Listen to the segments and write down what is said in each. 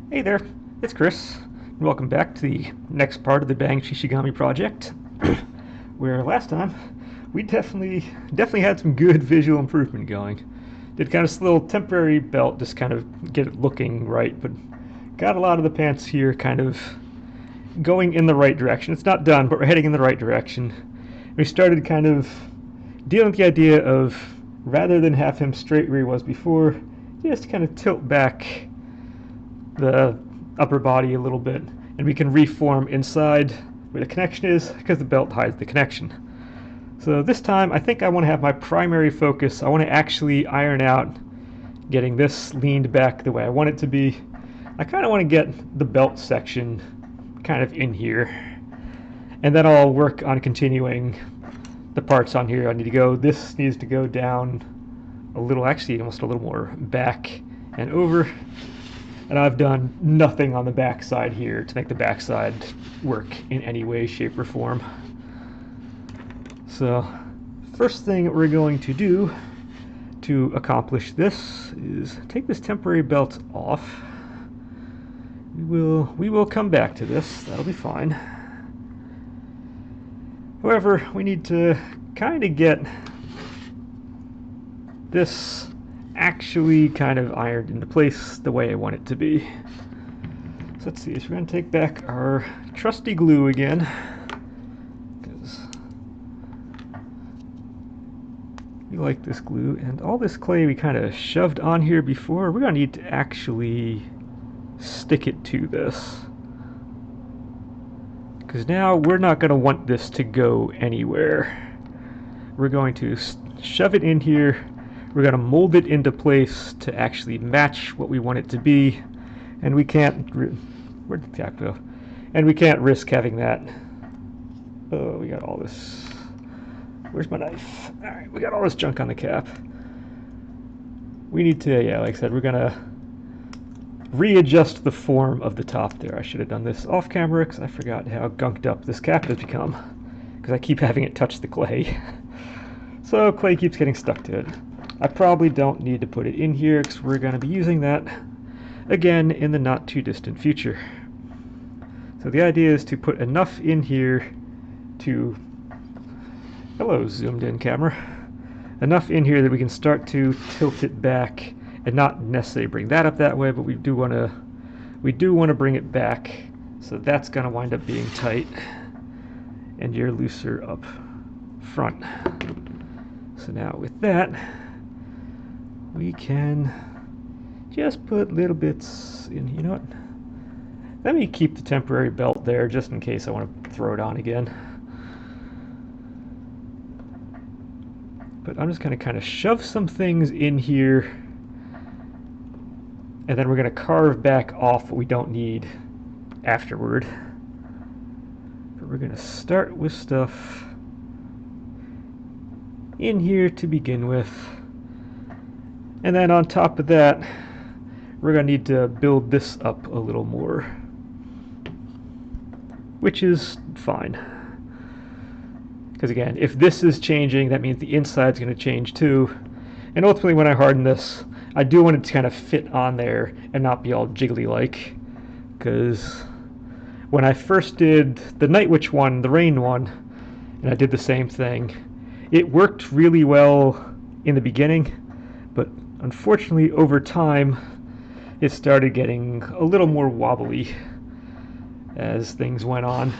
Hey there, it's Chris, and welcome back to the next part of the Bang Shishigami project, where last time we definitely had some good visual improvement going. Did kind of this little temporary belt, just kind of get it looking right, but got a lot of the pants here kind of going in the right direction. It's not done, but we're heading in the right direction. We started kind of dealing with the idea of, rather than have him straight where he was before, just kind of tilt back the upper body a little bit, and we can reform inside where the connection is because the belt hides the connection. So this time I think I want to have my primary focus. I want to actually iron out getting this leaned back the way I want it to be. I kind of want to get the belt section kind of in here, and then I'll work on continuing the parts on here. This needs to go down a little, actually almost a little more back and over. And I've done nothing on the back side here to make the back side work in any way, shape, or form. So, first thing we're going to do to accomplish this is take this temporary belt off. We will come back to this. That'll be fine. However, we need to kind of get this actually kind of ironed into place the way I want it to be. So let's see, so we're going to take back our trusty glue again, because we like this glue, and all this clay we kind of shoved on here before, we're going to need to actually stick it to this, because now we're not going to want this to go anywhere. We're going to shove it in here. We're going to mold it into place to actually match what we want it to be, and we can't. Where'd the cap go? And we can't risk having that. Oh, we got all this. Where's my knife? All right, we got all this junk on the cap. We need to, yeah, like I said, we're gonna readjust the form of the top there. I should have done this off camera because I forgot how gunked up this cap has become, because I keep having it touch the clay. So clay keeps getting stuck to it. I probably don't need to put it in here because we're going to be using that again in the not too distant future. So the idea is to put enough in here to, hello zoomed in camera, enough in here that we can start to tilt it back, and not necessarily bring that up that way, but we do want to bring it back, so that's going to wind up being tight and you're looser up front. So now with that, we can just put little bits in. You know what? Let me keep the temporary belt there just in case I want to throw it on again. But I'm just going to kind of shove some things in here, and then we're going to carve back off what we don't need afterward. But we're going to start with stuff in here to begin with. And then on top of that, we're going to need to build this up a little more, which is fine. Because again, if this is changing, that means the inside's going to change too. And ultimately when I harden this, I do want it to kind of fit on there and not be all jiggly like. Because when I first did the Night Witch one, the Rain one, and I did the same thing, it worked really well in the beginning, but unfortunately over time it started getting a little more wobbly as things went on,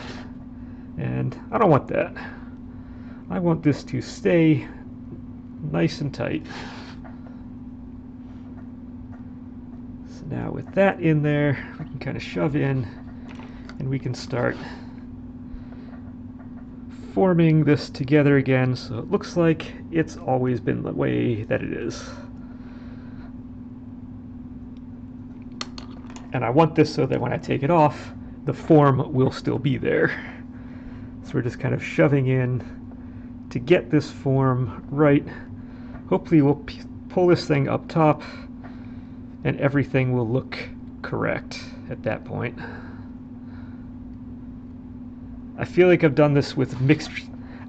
and I don't want that. I want this to stay nice and tight. So now with that in there, we can kind of shove in, and we can start forming this together again so it looks like it's always been the way that it is. And I want this so that when I take it off, the form will still be there. So we're just kind of shoving in to get this form right. Hopefully we'll pull this thing up top and everything will look correct at that point. I feel like I've done this with mixed.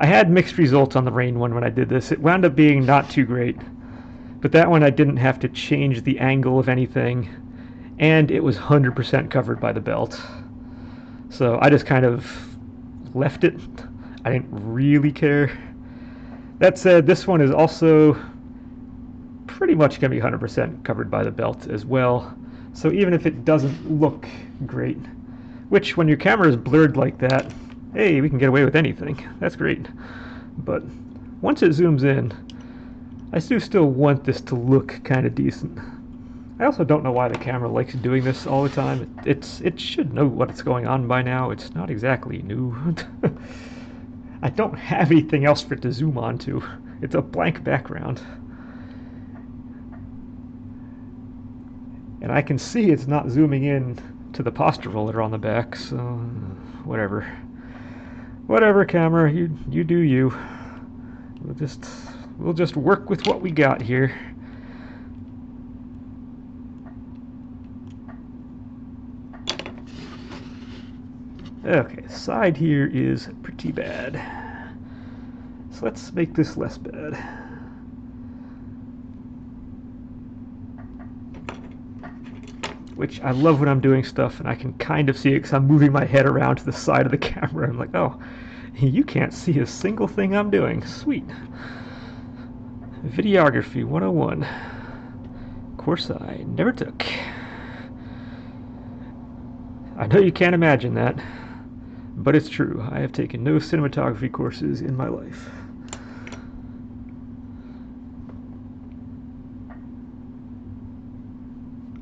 I had mixed results on the Rain one when I did this. It wound up being not too great, but that one I didn't have to change the angle of anything. and it was 100% covered by the belt. So I just kind of left it. I didn't really care. That said, this one is also pretty much going to be 100% covered by the belt as well. So even if it doesn't look great, which when your camera is blurred like that, hey, we can get away with anything. That's great. But once it zooms in, I do still want this to look kind of decent. I also don't know why the camera likes doing this all the time. It should know what's going on by now. It's not exactly new. I don't have anything else for it to zoom onto. It's a blank background. And I can see it's not zooming in to the posture roller on the back, so whatever. Whatever, camera, you do you. We'll just work with what we got here. Okay, the side here is pretty bad. So let's make this less bad. Which I love when I'm doing stuff and I can kind of see it because I'm moving my head around to the side of the camera. I'm like, oh, you can't see a single thing I'm doing. Sweet. Videography 101. Course I never took. I know you can't imagine that, but it's true. I have taken no cinematography courses in my life.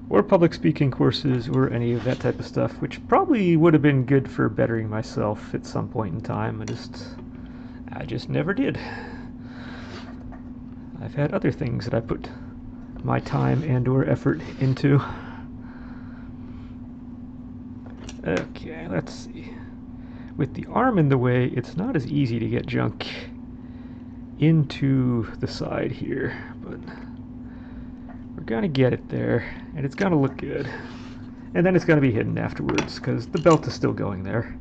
Or public speaking courses or any of that type of stuff, which probably would have been good for bettering myself at some point in time. I just never did. I've had other things that I put my time and or effort into. Okay, let's see. With the arm in the way, it's not as easy to get junk into the side here, but we're gonna get it there, and it's gonna look good. And then it's gonna be hidden afterwards, because the belt is still going there.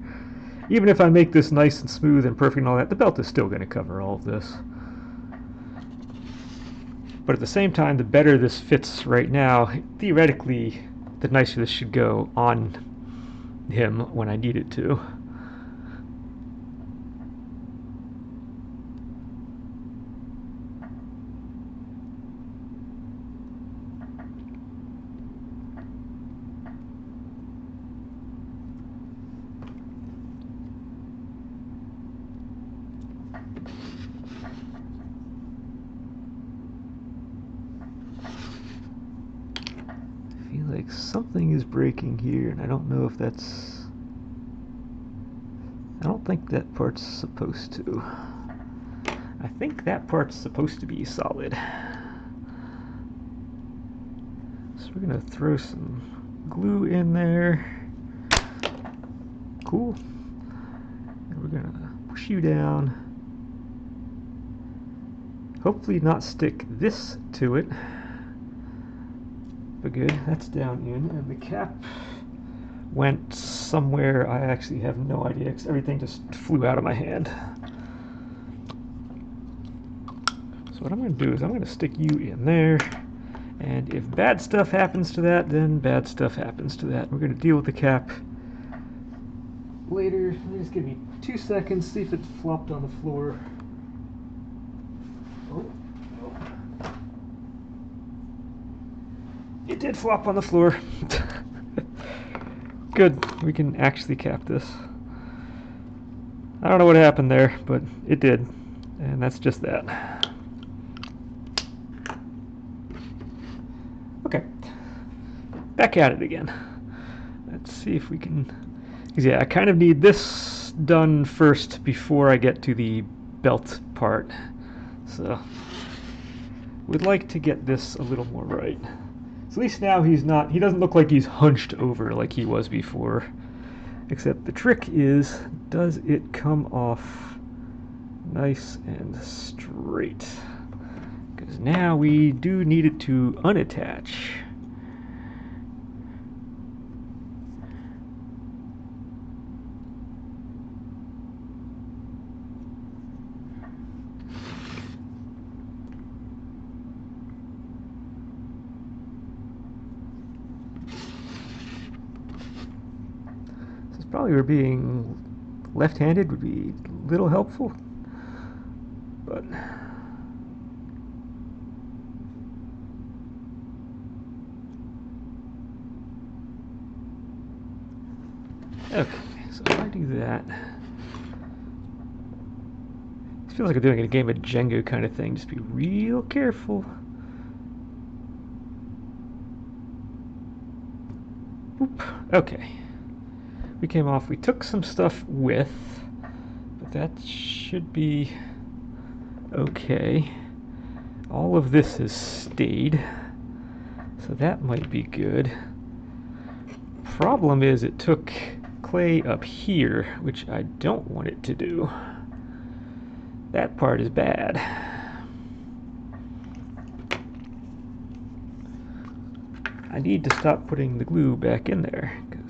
Even if I make this nice and smooth and perfect and all that, the belt is still gonna cover all of this. But at the same time, the better this fits right now, theoretically, the nicer this should go on him when I need it to. I feel like something is breaking here, and I don't know if that's... I don't think that part's supposed to. I think that part's supposed to be solid. So we're gonna throw some glue in there. Cool. And we're gonna push you down. Hopefully not stick this to it. But good, that's down in. And the cap went somewhere I actually have no idea because everything just flew out of my hand. So what I'm going to do is I'm going to stick you in there, and if bad stuff happens to that, then bad stuff happens to that. We're going to deal with the cap later. Just give me 2 seconds, see if it flopped on the floor. Oh. It did flop on the floor. Good, we can actually cap this. I don't know what happened there, but it did. And that's just that. Okay, back at it again. Let's see if we can... Yeah, I kind of need this done first before I get to the belt part. So, we'd like to get this a little more right. So at least now he doesn't look like he's hunched over like he was before. Except the trick is, does it come off nice and straight? Because now we do need it to unattach. Probably where being left-handed would be a little helpful, but okay, so if I do that, it feels like I'm doing a game of Jenga kind of thing. Just be real careful. Oop. Okay. We came off. We took some stuff with, but that should be okay. All of this has stayed, so that might be good. Problem is it took clay up here, which I don't want it to do. That part is bad. I need to stop putting the glue back in there, because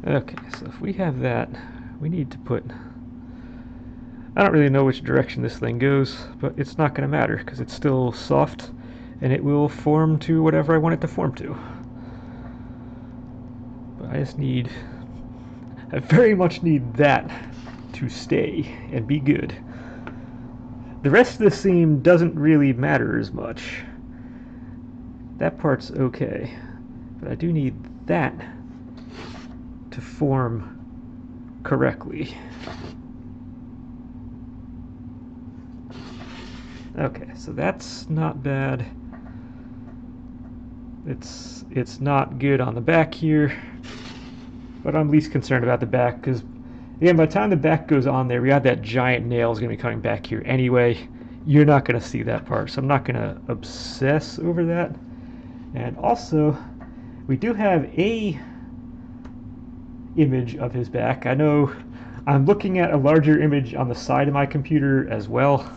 okay, so if we have that, we need to put, I don't really know which direction this thing goes, but it's not going to matter because it's still soft and it will form to whatever I want it to form to. But I just need, I very much need that to stay and be good. The rest of the seam doesn't really matter as much. That part's okay, but I do need that to form correctly. Okay, so that's not bad. It's not good on the back here, but I'm least concerned about the back because, again, by the time the back goes on there, we have that giant nail is going to be coming back here anyway. You're not going to see that part, so I'm not going to obsess over that. And also, we do have a image of his back. I know I'm looking at a larger image on the side of my computer as well,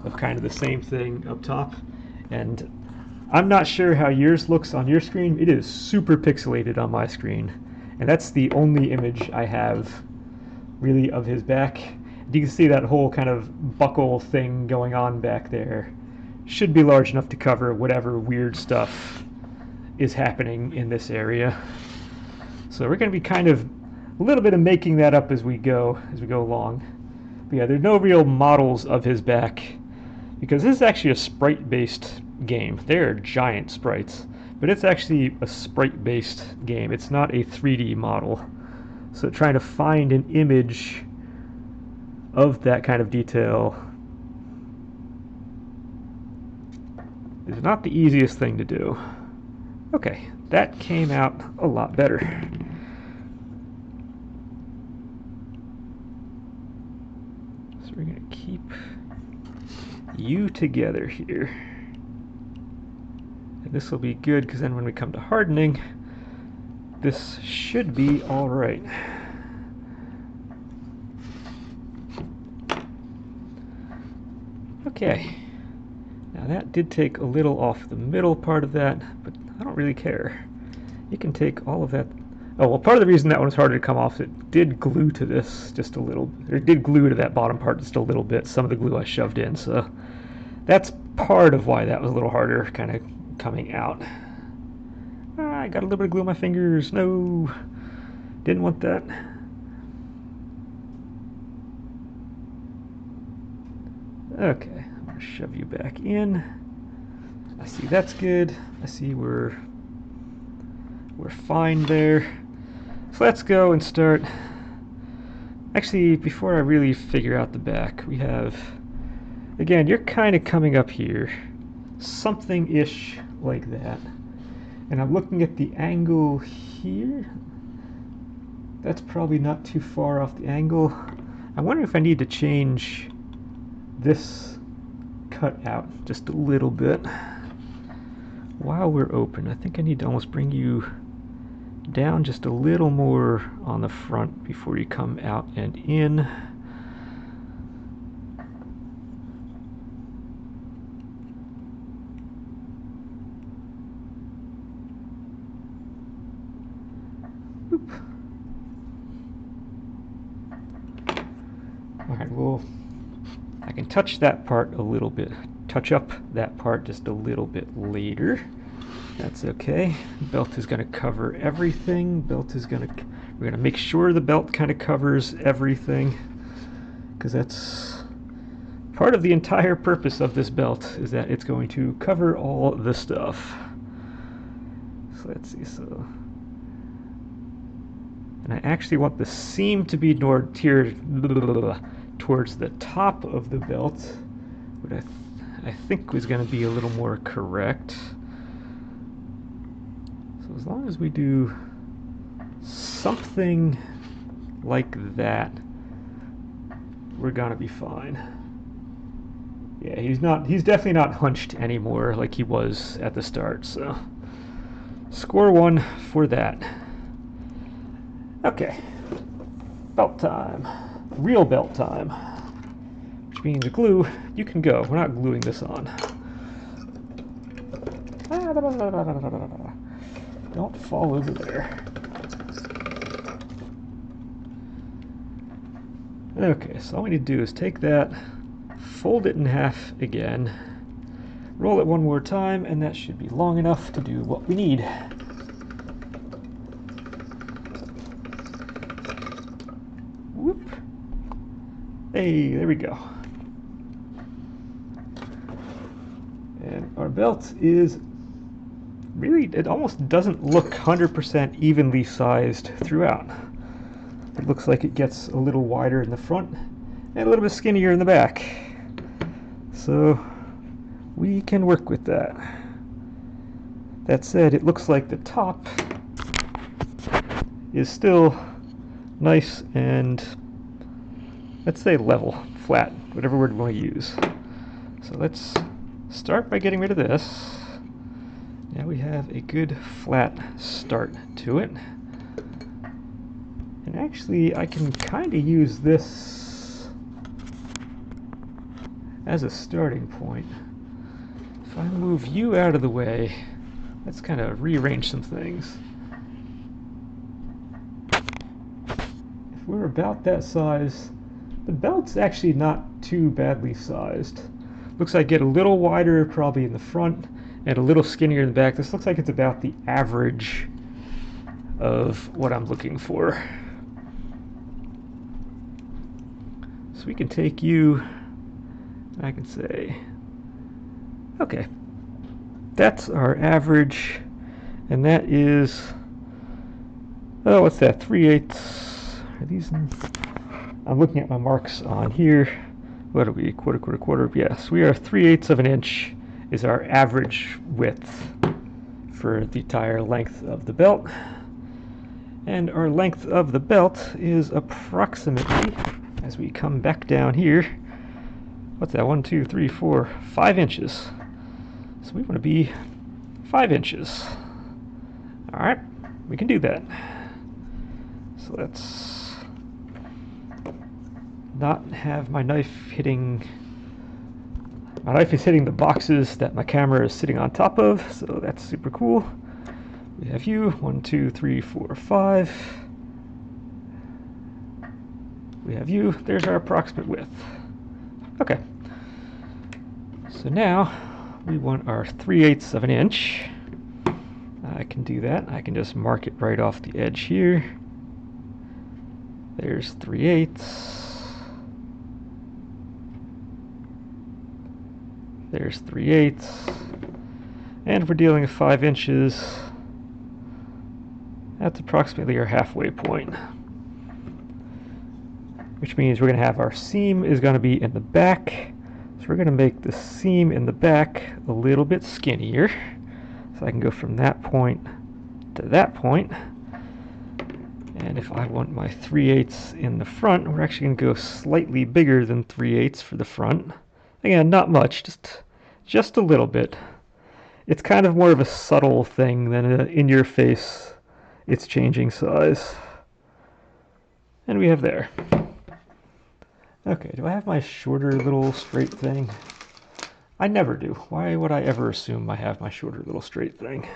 of kind of the same thing up top, and I'm not sure how yours looks on your screen. It is super pixelated on my screen, and that's the only image I have really of his back. You can see that whole kind of buckle thing going on back there. Should be large enough to cover whatever weird stuff is happening in this area. So we're going to be kind of a little bit of making that up as we go along. But yeah, there's no real models of his back because this is actually a sprite-based game. They're giant sprites, but it's actually a sprite-based game. It's not a 3D model. So trying to find an image of that kind of detail is not the easiest thing to do. Okay, that came out a lot better. So we're going to keep you together here. And this will be good because then when we come to hardening, this should be all right. Okay, now that did take a little off the middle part of that, but I don't really care. You can take all of that. Oh, well, part of the reason that one was harder to come off, it did glue to this just a little, or it did glue to that bottom part just a little bit, some of the glue I shoved in, so that's part of why that was a little harder kind of coming out. I got a little bit of glue on my fingers. No, didn't want that. Okay, I'm going to shove you back in. I see that's good. I see we're fine there. So let's go and start. Actually, before I really figure out the back, we have, again, you're kind of coming up here, something-ish like that. And I'm looking at the angle here. That's probably not too far off the angle. I wonder if I need to change this cut out just a little bit while we're open. I think I need to almost bring you down just a little more on the front before you come out and in. Oop. All right, well, I can touch that part a little bit, touch up that part just a little bit later. That's okay. Belt is going to cover everything. We're going to make sure the belt kind of covers everything, because that's part of the entire purpose of this belt, is that it's going to cover all the stuff. So let's see, and I actually want the seam to be towards the top of the belt, what I think was going to be a little more correct. So as long as we do something like that, we're gonna be fine. Yeah, he's definitely not hunched anymore like he was at the start, so score 1 for that. Okay, belt time. Real belt time. Which means glue, you can go. We're not gluing this on. Don't fall over there. Okay, so all we need to do is take that, fold it in half again, roll it one more time, and that should be long enough to do what we need. Whoop. Hey, there we go. And our belt is really, it almost doesn't look 100% evenly sized throughout. It looks like it gets a little wider in the front and a little bit skinnier in the back. So we can work with that. That said, it looks like the top is still nice and, let's say, level, flat, whatever word we want to use. So let's start by getting rid of this. Now we have a good flat start to it. And actually, I can kind of use this as a starting point. If I move you out of the way, let's kind of rearrange some things. If we're about that size, the belt's actually not too badly sized. Looks like I get a little wider probably in the front and a little skinnier in the back. This looks like it's about the average of what I'm looking for. So we can take you, and I can say, okay, that's our average, and that is, oh, what's that, 3/8? Are these, I'm looking at my marks on here. What are we, quarter? Yes, we are 3/8 of an inch is our average width for the entire length of the belt. And our length of the belt is approximately, as we come back down here, what's that, 1, 2, 3, 4, 5 inches. So we want to be 5 inches. All right, we can do that. So let's not have my knife hitting, my knife is hitting the boxes that my camera is sitting on top of, so that's super cool. We have you, 1, 2, 3, 4, 5. We have you, there's our approximate width. Okay. So now we want our 3/8 of an inch. I can do that. I can just mark it right off the edge here. There's 3/8. There's 3/8. And if we're dealing with 5 inches, that's approximately our halfway point. Which means we're going to have our seam is going to be in the back. So we're going to make the seam in the back a little bit skinnier. So I can go from that point to that point. And if I want my 3/8 in the front, we're actually going to go slightly bigger than 3/8 for the front. Again, not much, just a little bit. It's kind of more of a subtle thing than in your face. It's changing size. And we have there. Okay, do I have my shorter little straight thing? I never do. Why would I ever assume I have my shorter little straight thing?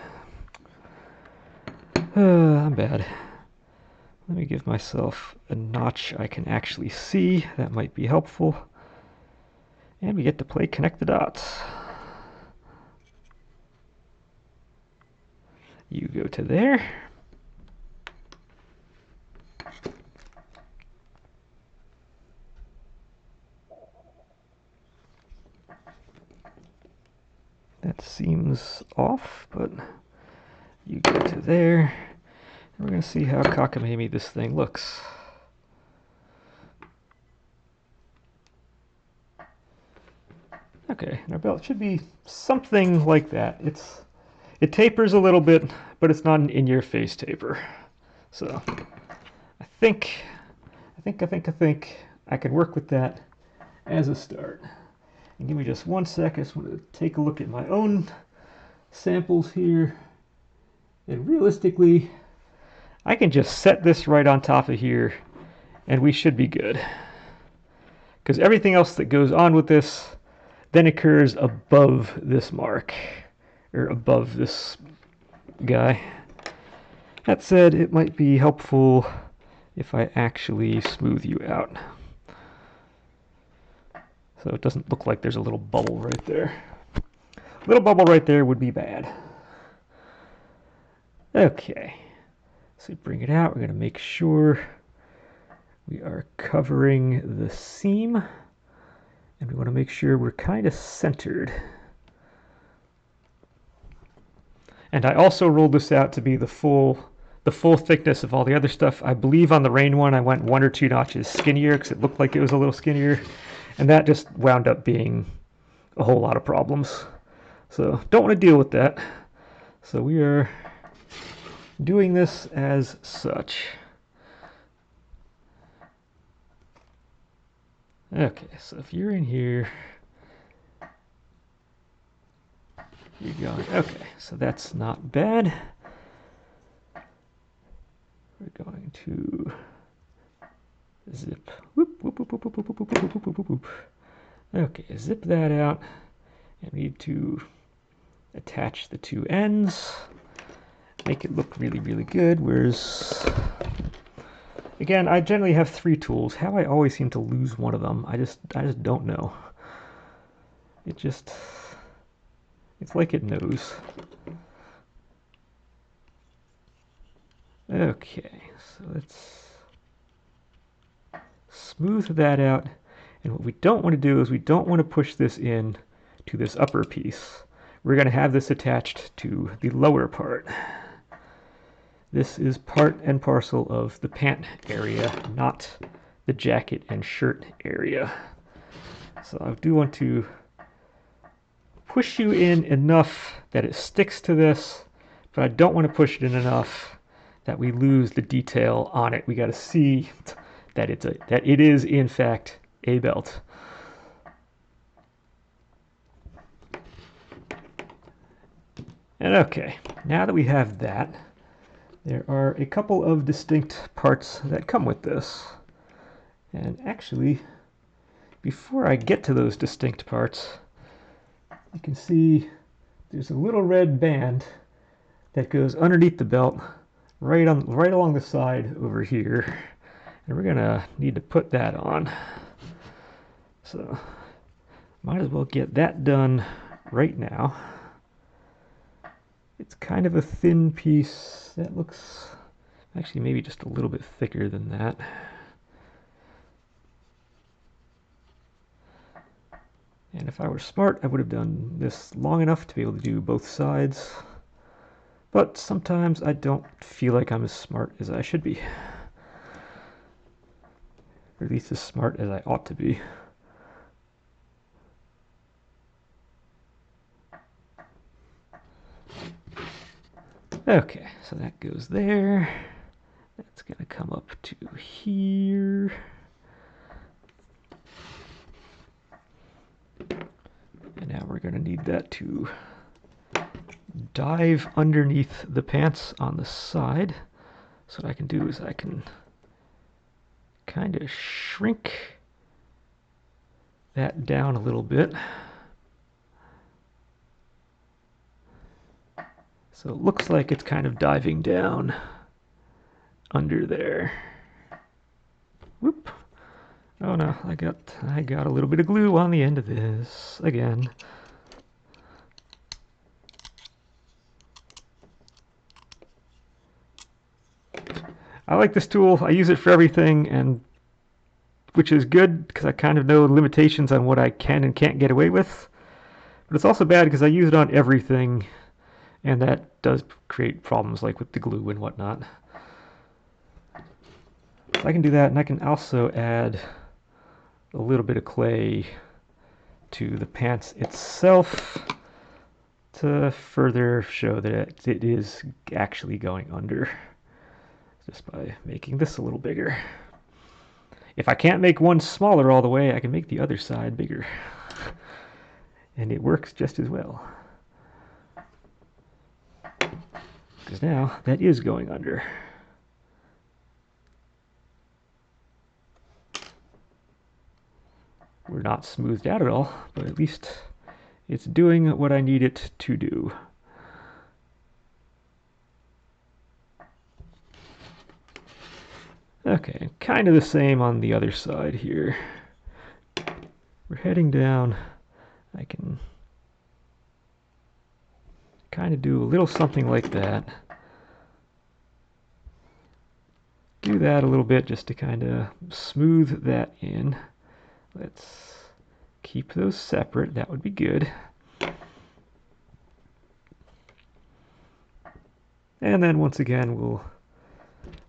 I'm bad. Let me give myself a notch I can actually see. That might be helpful. And we get to play connect the dots. You go to there. That seems off, but you go to there. And we're going to see how cockamamie this thing looks. Okay, and our belt should be something like that. It tapers a little bit, but it's not an in-your-face taper. So I think I can work with that as a start. And give me just 1 sec. I just want to take a look at my own samples here. And realistically, I can just set this right on top of here and we should be good. Because everything else that goes on with this then occurs above this mark, or above this guy. That said, it might be helpful if I actually smooth you out. So it doesn't look like there's a little bubble right there. A little bubble right there would be bad. Okay, so bring it out. We're going to make sure we are covering the seam, and we want to make sure we're kind of centered. And I also rolled this out to be the full thickness of all the other stuff. I believe on the rain one I went 1 or 2 notches skinnier because it looked like it was a little skinnier. And that just wound up being a whole lot of problems. So don't want to deal with that. So we are doing this as such. Okay, so if you're in here, you're going, okay, so that's not bad. We're going to zip. Whoop, whoop, whoop, whoop, whoop, whoop, whoop, whoop, whoop, whoop, whoop. Okay, zip that out. And we need to attach the 2 ends. Make it look really, really good. Whereas, again, I generally have 3 tools. How I always seem to lose one of them, I just don't know. It's like it knows. Okay, so let's smooth that out. And what we don't want to do is we don't want to push this in to this upper piece. We're going to have this attached to the lower part. This is part and parcel of the pant area, not the jacket and shirt area. So I do want to push you in enough that it sticks to this, but I don't want to push it in enough that we lose the detail on it. We got to see that it is in fact a belt. And okay, now that we have that, there are a couple of distinct parts that come with this. And actually, before I get to those distinct parts, you can see there's a little red band that goes underneath the belt, right along the side over here. And we're gonna need to put that on. So, might as well get that done right now. It's kind of a thin piece. That looks actually maybe just a little bit thicker than that. And if I were smart, I would have done this long enough to be able to do both sides. But sometimes I don't feel like I'm as smart as I should be. Or at least as smart as I ought to be. Okay, so that goes there. That's going to come up to here. And now we're going to need that to dive underneath the pants on the side. So what I can do is I can kind of shrink that down a little bit. So it looks like it's kind of diving down under there. Whoop. Oh no, I got a little bit of glue on the end of this again. I like this tool. I use it for everything, and which is good because I kind of know the limitations on what I can and can't get away with. But it's also bad because I use it on everything, and that does create problems like with the glue and whatnot. So I can do that, and I can also add a little bit of clay to the pants itself to further show that it is actually going under, just by making this a little bigger. If I can't make one smaller all the way, I can make the other side bigger. And it works just as well. Because now that is going under. We're not smoothed out at all, but at least it's doing what I need it to do. Okay, kind of the same on the other side here. We're heading down. I can kind of do a little something like that. Do that a little bit just to kind of smooth that in. Let's keep those separate. That would be good. And then once again, we'll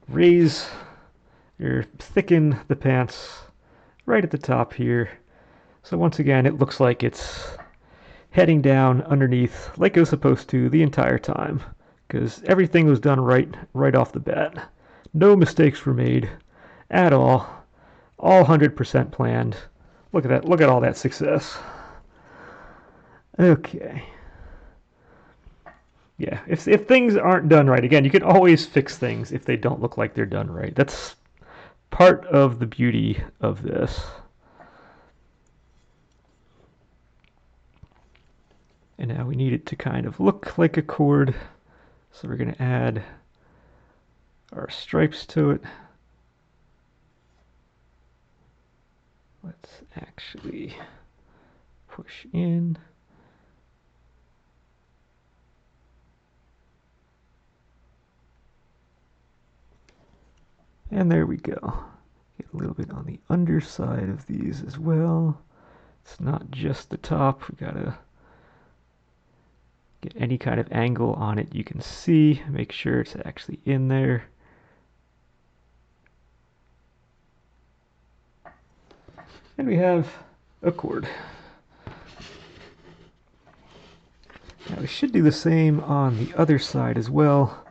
raise or thicken the pants right at the top here. So once again, it looks like it's heading down underneath like it was supposed to the entire time, because everything was done right off the bat. No mistakes were made at all 100% planned. Look at that. Look at all that success. Okay. Yeah, if things aren't done right, again, you can always fix things if they don't look like they're done right. That's part of the beauty of this. And now we need it to kind of look like a cord. So we're going to add our stripes to it. Let's actually push in. And there we go. Get a little bit on the underside of these as well. It's not just the top. We gotta get any kind of angle on it you can see. Make sure it's actually in there. And we have a cord. Now we should do the same on the other side as well.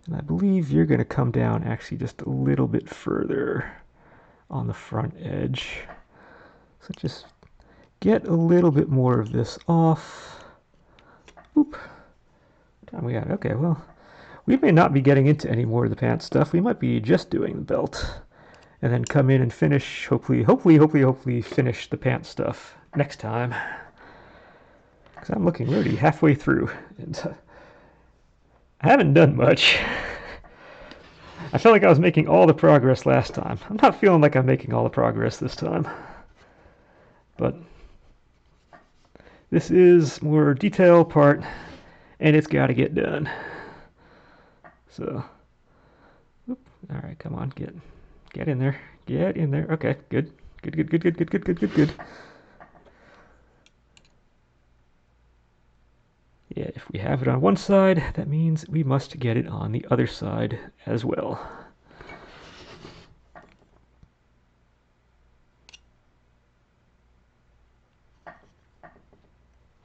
And I believe you're going to come down actually just a little bit further on the front edge. So just get a little bit more of this off. Oop. What time we got? Okay, well, we may not be getting into any more of the pants stuff. We might be just doing the belt. And then come in and finish, hopefully finish the pants stuff next time. Because I'm looking already halfway through. And I haven't done much. I felt like I was making all the progress last time. I'm not feeling like I'm making all the progress this time. But this is more detail part, and it's got to get done. So, all right, come on, get in there. Get in there. Okay, good. Good. Yeah, if we have it on one side, that means we must get it on the other side as well.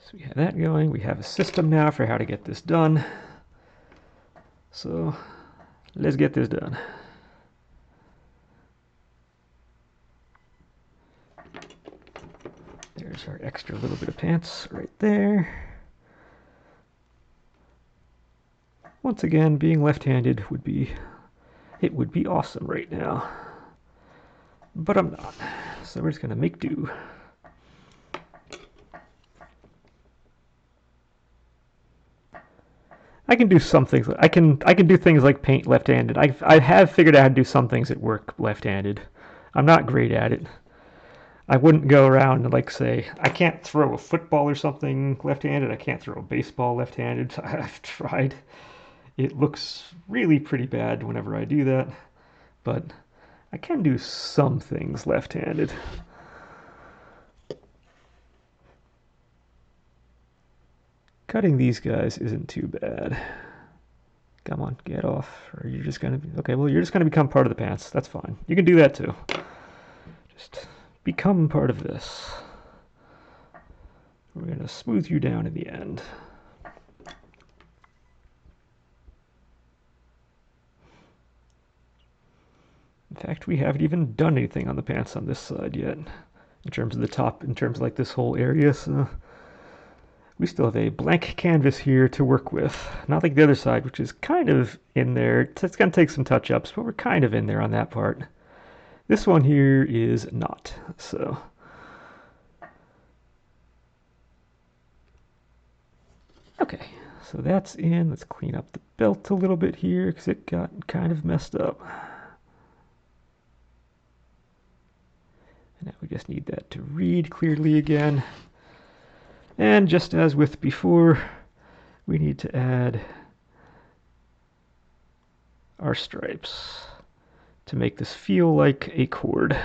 So we have that going. We have a system now for how to get this done. So let's get this done. There's our extra little bit of pants right there. Once again, being left-handed would be awesome right now. But I'm not. So we're just gonna make do. I can do some things. I can do things like paint left-handed. I have figured out how to do some things that work left-handed. I'm not great at it, I wouldn't go around and like say, I can't throw a football or something left-handed. I can't throw a baseball left-handed. I've tried. It looks really pretty bad whenever I do that, but I can do some things left-handed. Cutting these guys isn't too bad. Come on, get off. Or you're just gonna be, okay, well, you're just gonna become part of the pants. That's fine. You can do that too. Just become part of this. We're gonna smooth you down in the end. In fact, we haven't even done anything on the pants on this side yet. In terms of the top, in terms of like this whole area, so we still have a blank canvas here to work with. Not like the other side, which is kind of in there. It's going to take some touch-ups, but we're kind of in there on that part. This one here is not, so. Okay, so that's in. Let's clean up the belt a little bit here because it got kind of messed up. And now we just need that to read clearly again. And just as with before, we need to add our stripes to make this feel like a cord.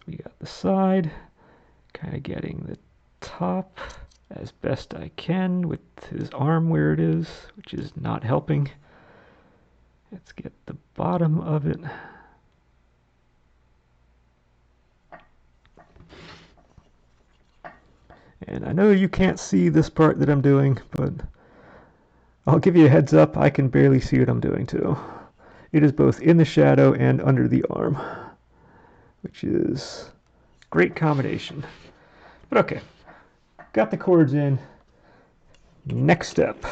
We got the side, kind of getting the top as best I can with his arm where it is, which is not helping. Let's get the bottom of it. And I know you can't see this part that I'm doing, but I'll give you a heads up, I can barely see what I'm doing too. It is both in the shadow and under the arm, which is great combination. But okay, got the cords in. Next step.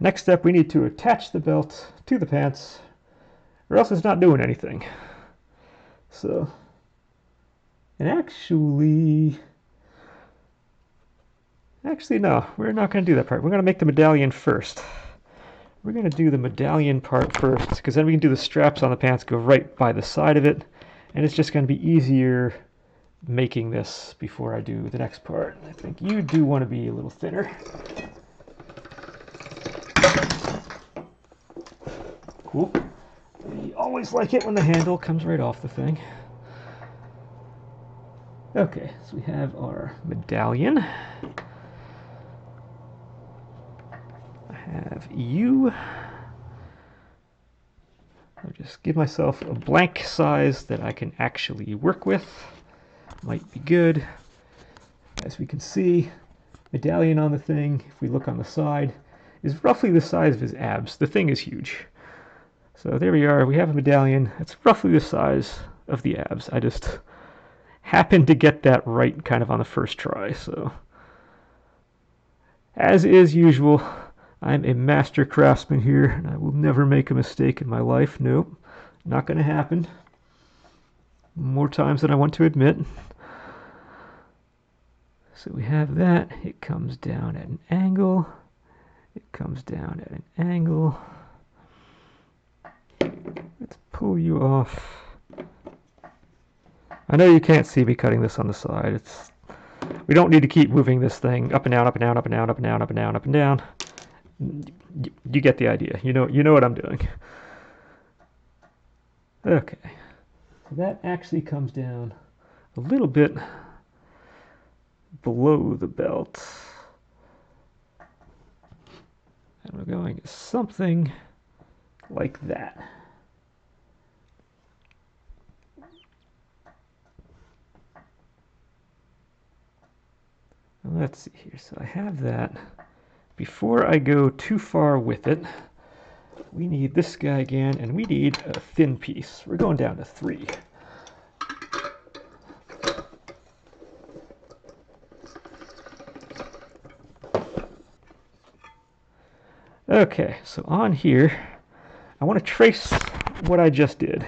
Next step, we need to attach the belt to the pants, or else it's not doing anything. So, and actually no, we're not going to do that part. We're going to make the medallion first. We're going to do the medallion part first, because then we can do the straps on the pants, go right by the side of it, and it's just going to be easier making this before I do the next part. I think you do want to be a little thinner. Cool. We always like it when the handle comes right off the thing. Okay, so we have our medallion. Have you. I'll just give myself a blank size that I can actually work with. Might be good. As we can see, medallion on the thing, if we look on the side, is roughly the size of his abs. The thing is huge. So there we are. We have a medallion. It's roughly the size of the abs. I just happened to get that right kind of on the first try. So as is usual, I'm a master craftsman here, and I will never make a mistake in my life. Nope, not going to happen. More times than I want to admit. So we have that. It comes down at an angle. It comes down at an angle. Let's pull you off. I know you can't see me cutting this on the side. We don't need to keep moving this thing up and down, up and down, up and down, up and down, up and down, up and down. You get the idea. You know what I'm doing. Okay. So that actually comes down a little bit below the belt. And we're going something like that. Let's see here. So I have that. Before I go too far with it, we need this guy again, and we need a thin piece. We're going down to 3. Okay, so on here, I want to trace what I just did.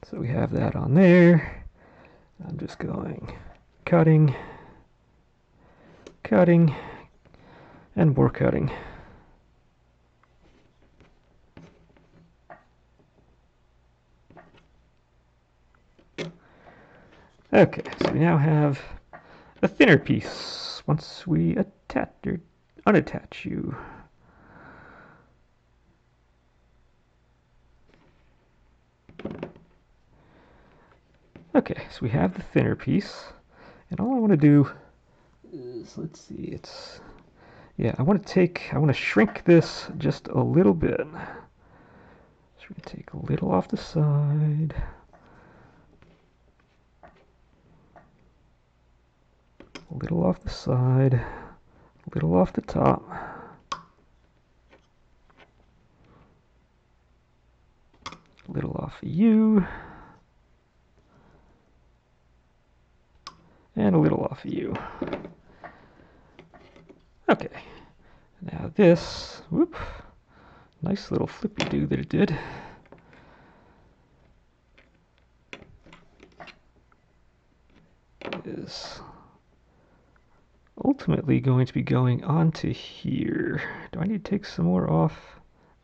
So we have that on there. I'm just going cutting, cutting, and more cutting. Okay, so we now have a thinner piece once we attach or unattach you. Okay, so we have the thinner piece, and all I want to do is, let's see, I want to shrink this just a little bit. So we're going to take a little off the side. A little off the side, a little off the top. A little off of you. And a little off of you. Okay. Now this, whoop, nice little flippy-do that it did. Is ultimately going to be going onto here. Do I need to take some more off?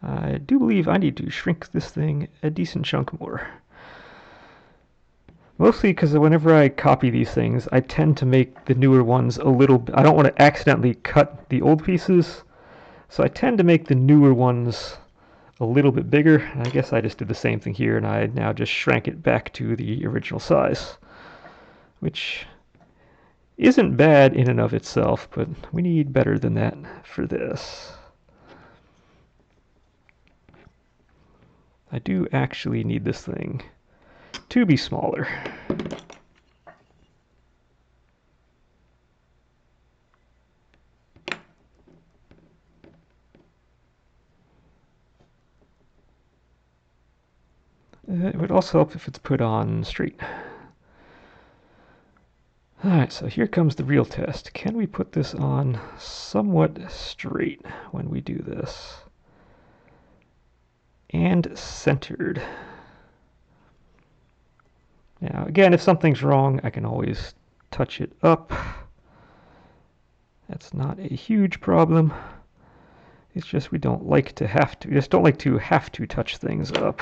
I do believe I need to shrink this thing a decent chunk more. Mostly because whenever I copy these things, I tend to make the newer ones a little... I don't want to accidentally cut the old pieces, so I tend to make the newer ones a little bit bigger. I guess I just did the same thing here, and I now just shrank it back to the original size, which isn't bad in and of itself, but we need better than that for this. I do actually need this thing to be smaller. It would also help if it's put on straight. Alright, so here comes the real test. Can we put this on somewhat straight when we do this? And centered. Now, again, if something's wrong, I can always touch it up. That's not a huge problem. It's just we don't like to have to, touch things up.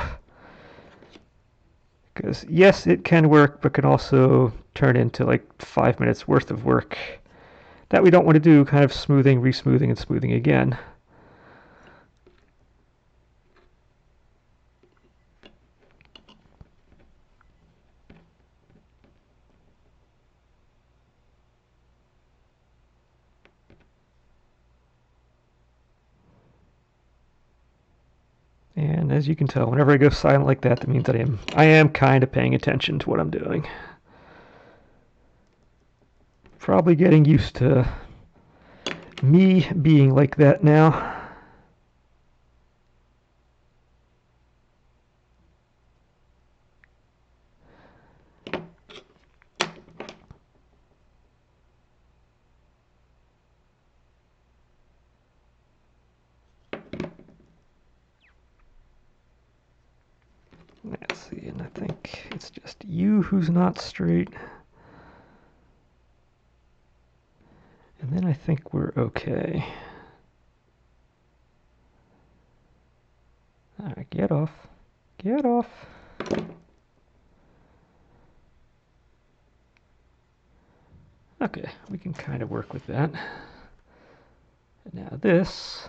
Because yes, it can work, but can also turn into like 5 minutes worth of work that we don't want to do, kind of smoothing, resmoothing, and smoothing again. And as you can tell, whenever I go silent like that, that means that I am kind of paying attention to what I'm doing. Probably getting used to me being like that now. Let's see, and I think it's just you who's not straight. And then I think we're okay. Alright, get off. Get off. Okay, we can kind of work with that. And now this,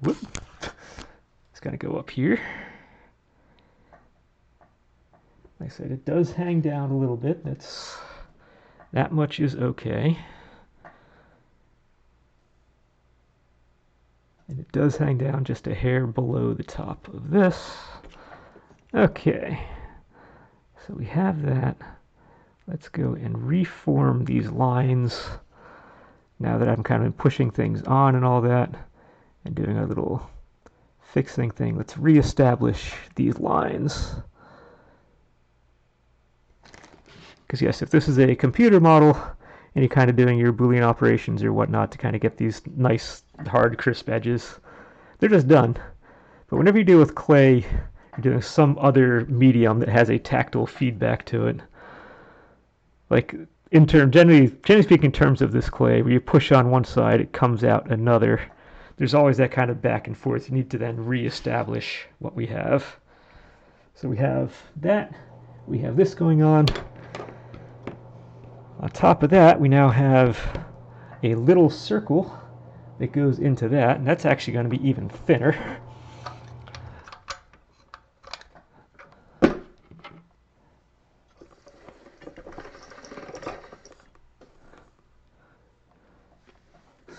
whoop, it's got to go up here. Like I said, it does hang down a little bit. That much is okay. And it does hang down just a hair below the top of this. Okay, so we have that. Let's go and reform these lines now that I'm kind of pushing things on and all that and doing a little fixing thing. Let's reestablish these lines. Because yes, if this is a computer model and you're kind of doing your Boolean operations or whatnot to kind of get these nice, hard, crisp edges, they're just done. But whenever you deal with clay, you're doing some other medium that has a tactile feedback to it. Like, generally speaking, in terms of this clay, where you push on one side, it comes out another. There's always that kind of back and forth. You need to then reestablish what we have. So we have that. We have this going on. On top of that, we now have a little circle that goes into that, and that's actually going to be even thinner.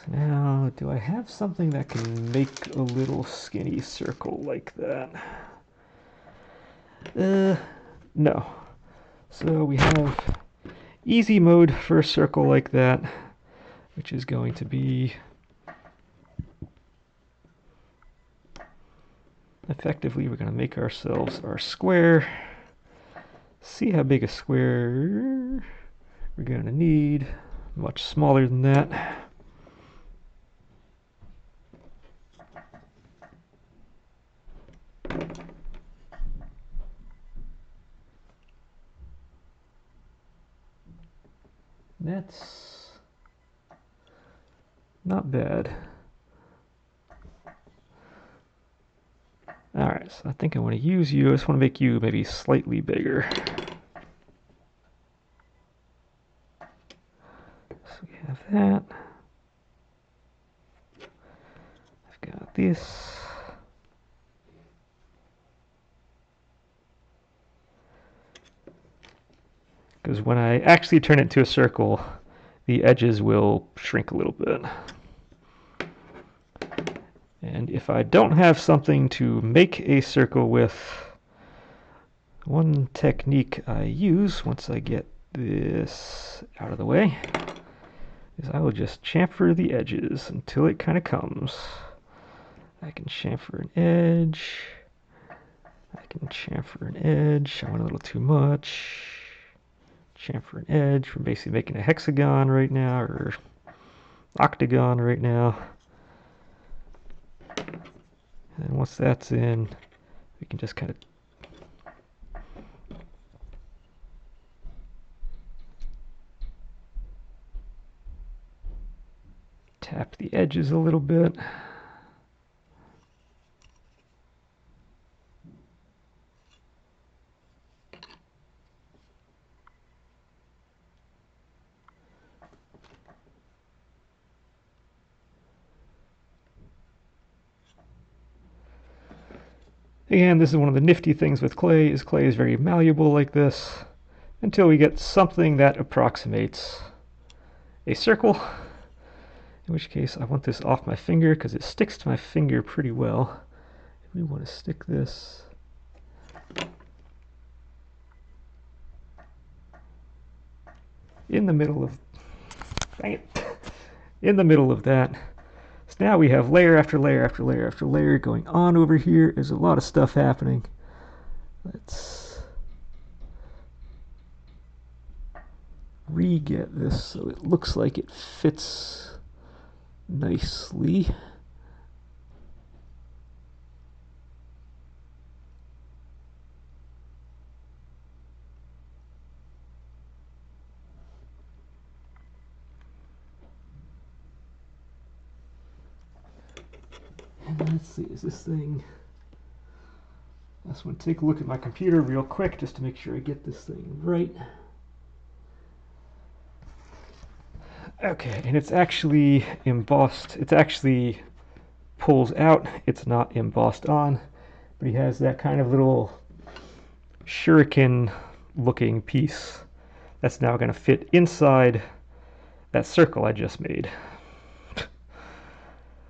Now, do I have something that can make a little skinny circle like that? No. So we have easy mode for a circle like that, which is going to be effectively, we're going to make ourselves our square. See how big a square we're going to need. Much smaller than that. That's not bad. Alright, so I think I want to use you. I just want to make you maybe slightly bigger. So we have that. I've got this. Because when I actually turn it into a circle, the edges will shrink a little bit. And if I don't have something to make a circle with, one technique I use once I get this out of the way is I will just chamfer the edges until it kind of comes. I can chamfer an edge. I can chamfer an edge. I went a little too much. Chamfer an edge. We're basically making a hexagon right now, or octagon right now. And once that's in, we can just kind of tap the edges a little bit. Again, this is one of the nifty things with clay is very malleable like this until we get something that approximates a circle, in which case I want this off my finger because it sticks to my finger pretty well. We want to stick this in the middle of, dang it, in the middle of that. So now we have layer after layer after layer after layer going on over here. There's a lot of stuff happening. Let's re-get this so it looks like it fits nicely. And let's see, is this thing... I just want to take a look at my computer real quick just to make sure I get this thing right. Okay, and it's actually embossed. It's actually pulls out. It's not embossed on, but he has that kind of little shuriken looking piece that's now going to fit inside that circle I just made.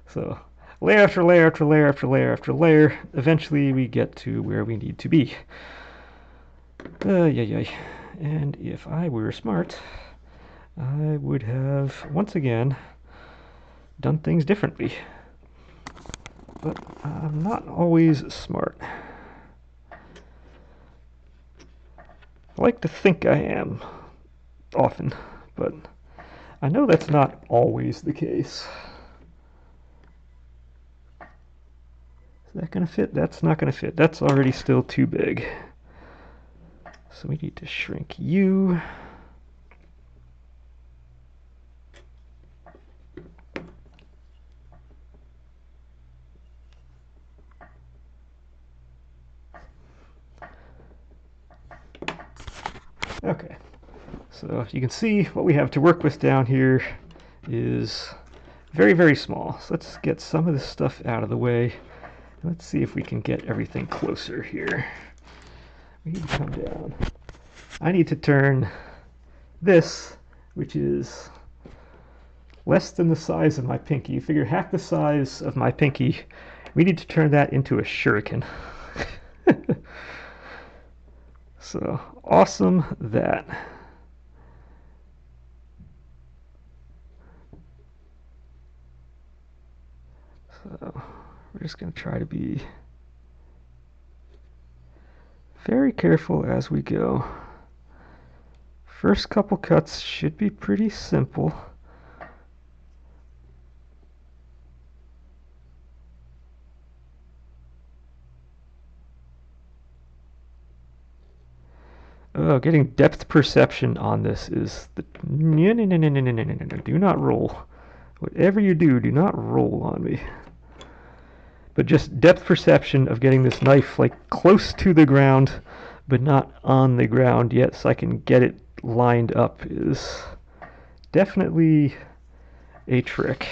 So layer after layer after layer after layer after layer, eventually we get to where we need to be. And if I were smart, I would have, once again, done things differently. But I'm not always smart. I like to think I am, often, but I know that's not always the case. Is that going to fit? That's not going to fit. That's already still too big. So we need to shrink you. Okay, so you can see what we have to work with down here is very, very small. So let's get some of this stuff out of the way. Let's see if we can get everything closer here. We need to come down. I need to turn this, which is less than the size of my pinky. You figure half the size of my pinky. We need to turn that into a shuriken. So awesome that. So we're just going to try to be very careful as we go. First couple cuts should be pretty simple. Oh, getting depth perception on this is the no, no, no, no, no, no, no, no, no. Do not roll. Whatever you do, do not roll on me. But just depth perception of getting this knife like close to the ground, but not on the ground yet, so I can get it lined up is definitely a trick.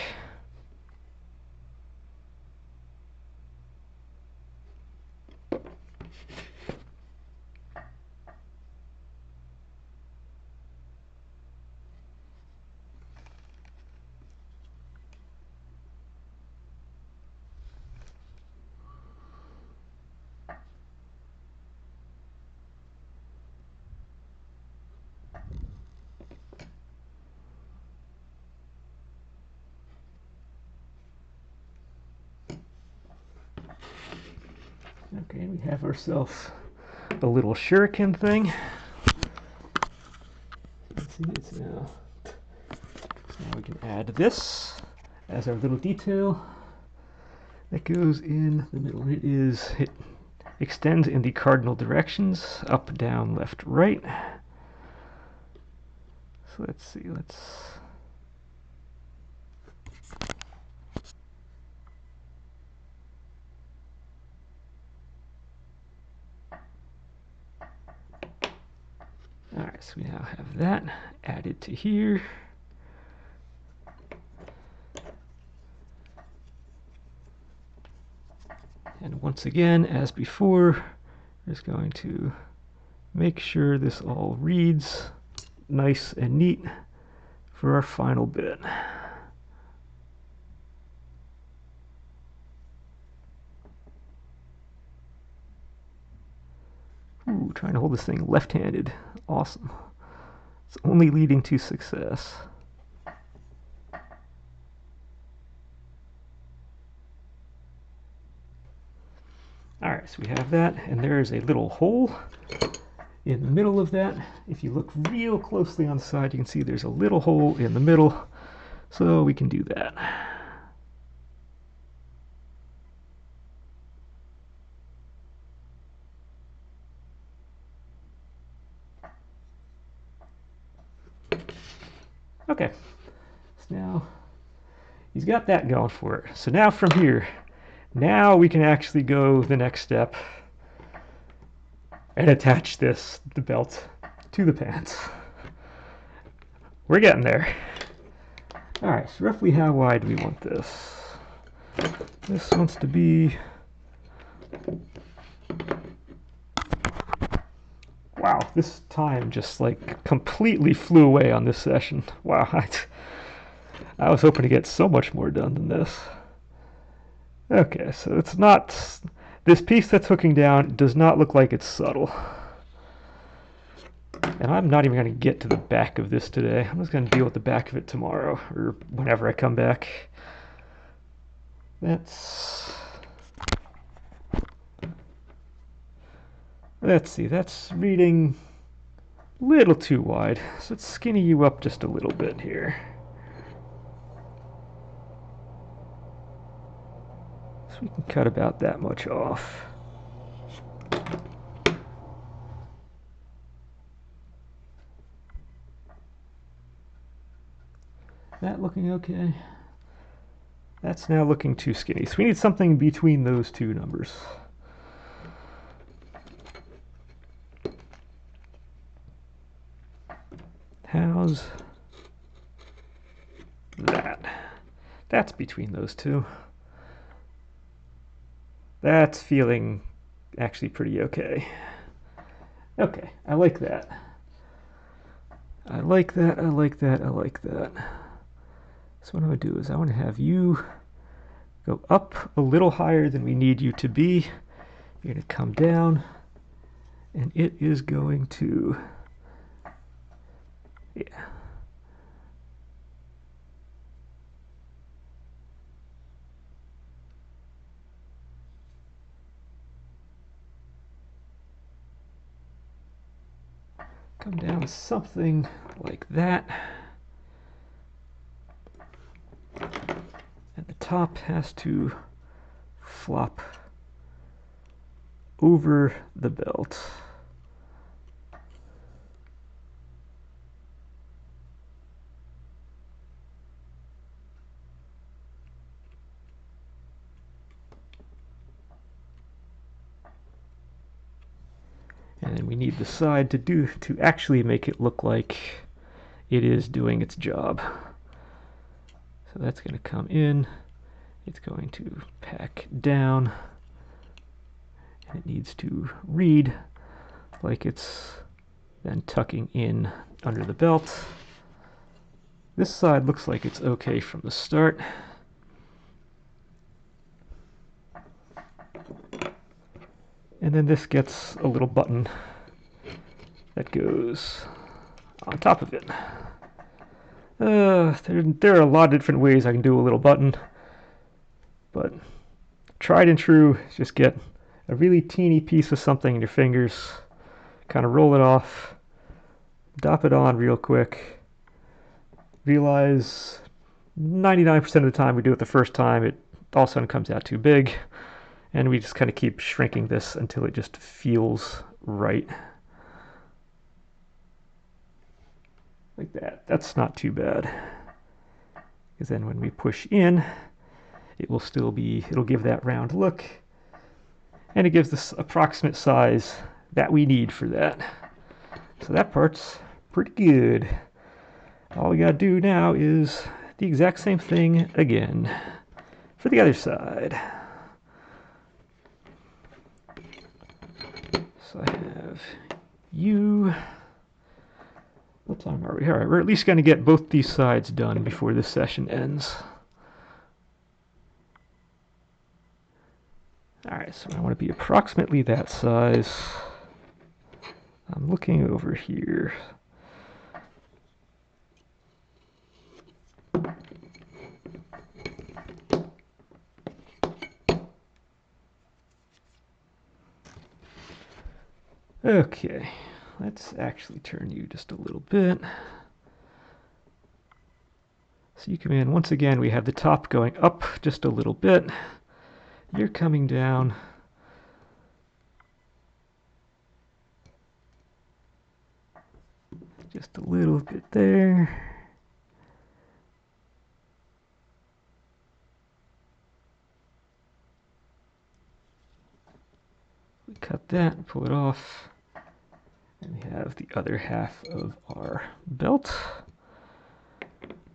Okay, we have ourselves a little shuriken thing. Let's see, it's now we can add this as our little detail that goes in the middle. It extends in the cardinal directions, up, down, left, right. So let's see, Alright, so we now have that added to here. And once again, as before, we're just going to make sure this all reads nice and neat for our final bit. Ooh, trying to hold this thing left-handed. Awesome. It's only leading to success. Alright, so we have that, and there is a little hole in the middle of that. If you look real closely on the side, you can see there's a little hole in the middle, so we can do that. Okay, so now he's got that going for it. So now from here, now we can actually go the next step and attach the belt to the pants. We're getting there. Alright, so roughly how wide do we want this? This wants to be... Wow, this time just like completely flew away on this session. Wow, I was hoping to get so much more done than this. Okay, so it's not... This piece that's hooking down does not look like it's subtle. And I'm not even going to get to the back of this today. I'm just going to deal with the back of it tomorrow, or whenever I come back. Let's see, that's reading a little too wide. So let's skinny you up just a little bit here. So we can cut about that much off. That looking okay? That's now looking too skinny. So we need something between those two numbers. how's that? That's between those two. That's feeling actually pretty okay. Okay, I like that. I like that, I like that, I like that. So what I'm going to do is I want to have you go up a little higher than we need you to be. You're going to come down, and it is going to, yeah. Come down to something like that. And the top has to flop over the belt. And then we need the side to actually make it look like it is doing its job. So that's going to come in. It's going to pack down. And it needs to read like it's then tucking in under the belt. This side looks like it's okay from the start. And then this gets a little button that goes on top of it. There are a lot of different ways I can do a little button, but tried and true, just get a really teeny piece of something in your fingers, kind of roll it off, dop it on real quick, realize 99% of the time we do it the first time, it all of a sudden comes out too big, and we just kind of keep shrinking this until it just feels right. Like that. That's not too bad. Because then when we push in, it will still be, it'll give that round look, and it gives this approximate size that we need for that. So that part's pretty good. All we gotta do now is the exact same thing again for the other side. So I have you. What time are we? All right, we're at least going to get both these sides done before this session ends. All right, so I want to be approximately that size. I'm looking over here. Okay, let's actually turn you just a little bit. So you come in, once again, we have the top going up just a little bit. You're coming down. Just a little bit there. We cut that and pull it off. And we have the other half of our belt.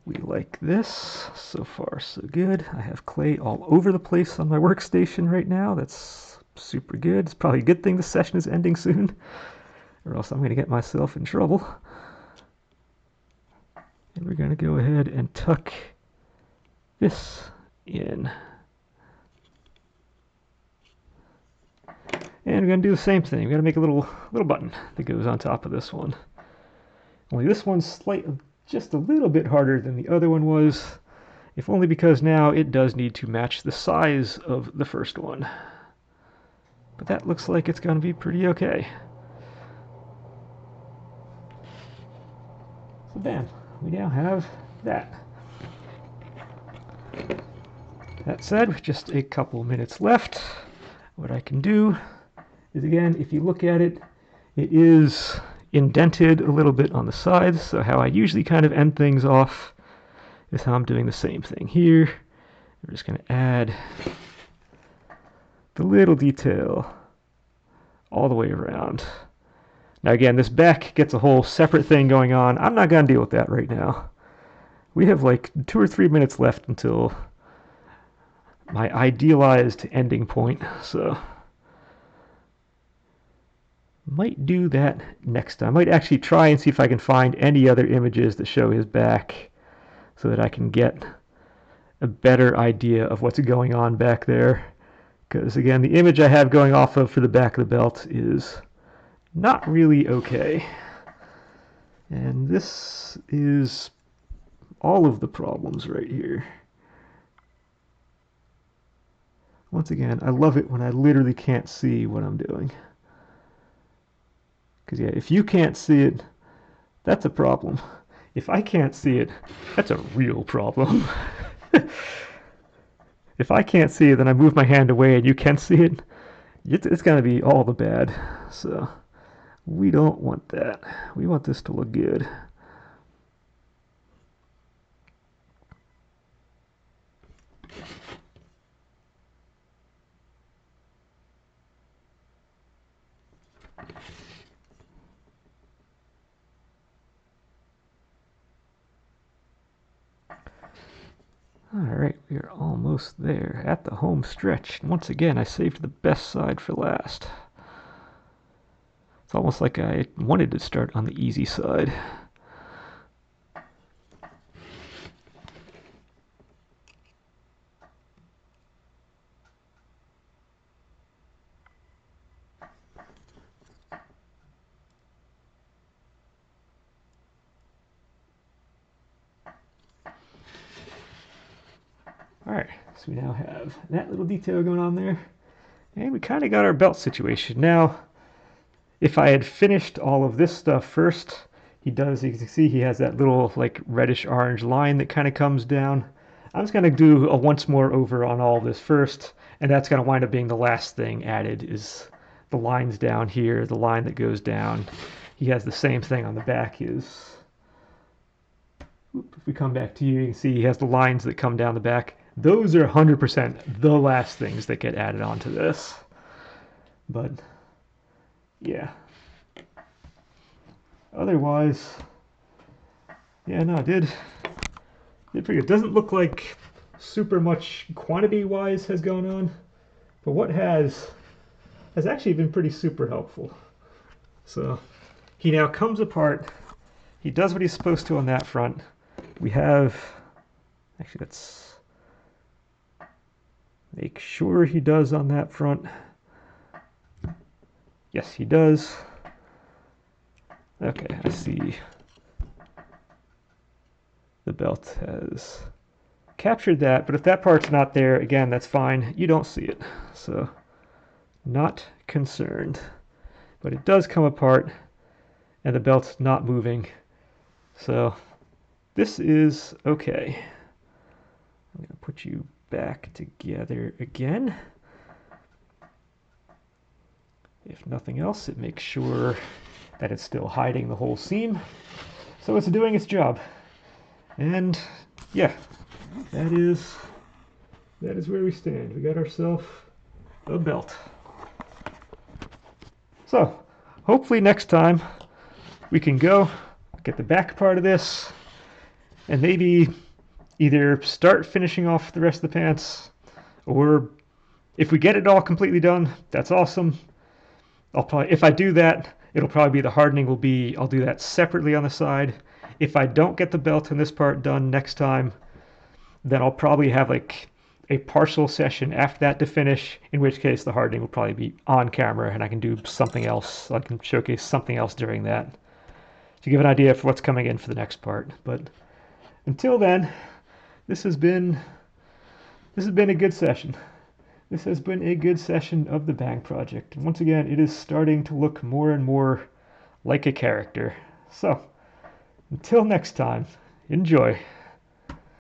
We like this. So far, so good. I have clay all over the place on my workstation right now. That's super good. It's probably a good thing the session is ending soon, or else I'm going to get myself in trouble. And we're going to go ahead and tuck this in. And we're going to do the same thing. We're going to make a little button that goes on top of this one. Only this one's just a little bit harder than the other one was, if only because now it does need to match the size of the first one. But that looks like it's going to be pretty okay. So bam, we now have that. That said, with just a couple minutes left, what I can do is, again, if you look at it, it is indented a little bit on the sides, so how I usually kind of end things off is how I'm doing the same thing here. We're just going to add the little detail all the way around. Now again, this back gets a whole separate thing going on. I'm not going to deal with that right now. We have like 2 or 3 minutes left until my idealized ending point, so might do that next time. Might actually try and see if I can find any other images that show his back so that I can get a better idea of what's going on back there. Because again, the image I have going off of for the back of the belt is not really okay. And this is all of the problems right here. Once again, I love it when I literally can't see what I'm doing. Because yeah, if you can't see it, that's a problem. If I can't see it, that's a real problem. If I can't see it, then I move my hand away and you can see it, it's going to be all the bad. So we don't want that. We want this to look good. Alright, we are almost there at the home stretch. And once again, I saved the best side for last. It's almost like I wanted to start on the easy side. Alright, so we now have that little detail going on there. And we kind of got our belt situation. Now, if I had finished all of this stuff first, he does, you can see he has that little like reddish orange line that kind of comes down. I'm just going to do a once more over on all of this first, and that's going to wind up being the last thing added is the lines down here, the line that goes down. He has the same thing on the back. If we come back to you can see he has the lines that come down the back. Those are 100% the last things that get added onto this. But yeah. Otherwise, yeah, no, it did pretty good. It doesn't look like super much quantity-wise has gone on, but what has actually been pretty super helpful. So he now comes apart. He does what he's supposed to on that front. We have, actually let's make sure he does on that front. Yes, he does. Okay, I see the belt has captured that, but if that part's not there, again, that's fine. You don't see it, so not concerned. But it does come apart, and the belt's not moving, so this is okay. I'm going to put you back together again. If nothing else, it makes sure that it's still hiding the whole seam, so it's doing its job. And yeah, that is where we stand. We got ourselves a belt. So hopefully next time we can go get the back part of this and maybe either start finishing off the rest of the pants, or if we get it all completely done, that's awesome. I'll probably, if I do that, it'll probably be the hardening will be, I'll do that separately on the side. If I don't get the belt and this part done next time, then I'll probably have like a partial session after that to finish, in which case the hardening will probably be on camera and I can do something else. I can showcase something else during that to give an idea for what's coming in for the next part. But until then, this has been a good session. This has been a good session of the Bang Project. And once again, it is starting to look more and more like a character. So, until next time, enjoy.